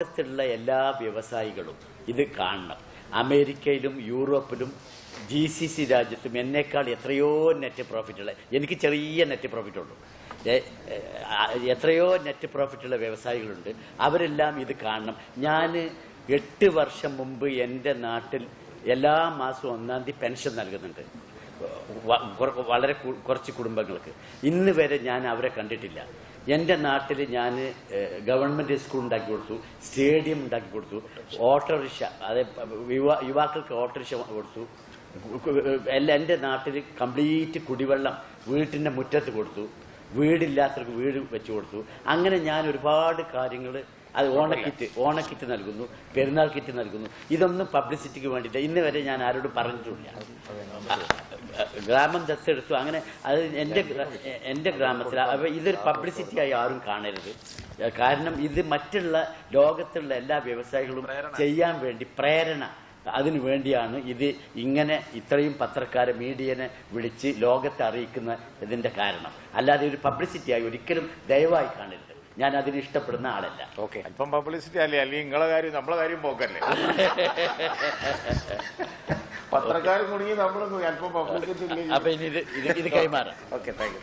ലോകത്തുള്ള എല്ലാ വ്യവസായികളും ഇത് കാണണം. അമേരിക്കയിലും യൂറോപ്പിലും GCC രാജ്യത്തും എന്നേക്കാൾ എത്രയോ നെറ്റ് പ്രോഫിറ്റുള്ള, എനിക്ക് ചെറിയ നെറ്റ് പ്രോഫിറ്റുള്ളൂ, എത്രയോ നെറ്റ് പ്രോഫിറ്റുള്ള വ്യവസായികളുണ്ട്. അവരെല്ലാം ഇത് കാണണം. ഞാൻ 8 വർഷം മുമ്പ് എൻ്റെ നാട്ടിൽ എല്ലാ മാസവും 1-ാം തീയതി പെൻഷൻ നൽകുന്നുണ്ട് വളരെ കുറച്ച് കുടുംബങ്ങൾക്ക്. ഇന്ന് വരെ ഞാൻ അവരെ കണ്ടിട്ടില്ല. എൻ്റെ നാട്ടിൽ ഞാൻ ഗവൺമെൻറ് സ്കൂൾ ഉണ്ടാക്കി കൊടുത്തു, സ്റ്റേഡിയം ഉണ്ടാക്കി കൊടുത്തു, ഓട്ടോറിക്ഷ, അതായത് യുവാക്കൾക്ക് ഓട്ടോറിക്ഷ കൊടുത്തു. എൻ്റെ നാട്ടിൽ കംപ്ലീറ്റ് കുടിവെള്ളം വീട്ടിൻ്റെ മുറ്റത്ത് കൊടുത്തു, വീടില്ലാത്തവർക്ക് വീട് വെച്ച് കൊടുത്തു. അങ്ങനെ ഞാൻ ഒരുപാട് കാര്യങ്ങൾ, അത് ഓണക്കിറ്റ് നൽകുന്നു, പെരുന്നാൾ കിറ്റ് നൽകുന്നു. ഇതൊന്നും പബ്ലിസിറ്റിക്ക് വേണ്ടിയിട്ട് ഇന്ന് വരെ ഞാൻ ആരോടും പറഞ്ഞിട്ടില്ല. ഗ്രാമം ദത്തെടുത്തു, അങ്ങനെ അത് എൻ്റെ ഗ്രാമത്തിൽ. അപ്പോൾ ഇതൊരു പബ്ലിസിറ്റിയായി ആരും കാണരുത്. കാരണം ഇത് മറ്റുള്ള ലോകത്തുള്ള എല്ലാ വ്യവസായികളും ചെയ്യാൻ വേണ്ടി പ്രേരണ, അതിനു വേണ്ടിയാണ് ഇത് ഇങ്ങനെ ഇത്രയും പത്രക്കാരെ, മീഡിയനെ വിളിച്ച് ലോകത്തെ അറിയിക്കുന്ന ഇതിൻ്റെ കാരണം. അല്ലാതെ ഒരു പബ്ലിസിറ്റിയായി ഒരിക്കലും ദയവായി കാണരുത്. ഞാൻ അതിന് ഇഷ്ടപ്പെടുന്ന ആളല്ല. ഓക്കെ, അല്പം പബ്ലിസിറ്റി അല്ലേ, അല്ലെങ്കിൽ നിങ്ങളെ കാര്യം നമ്മളെ കാര്യം പോക്കല്ലേ. പത്രക്കാരും കുടുങ്ങി നമ്മളൊന്നും അല്പം പബ്ലിസിറ്റി ഇല്ല. അപ്പൊ ഇനി ഇത് കൈമാറാം. Okay, thank you.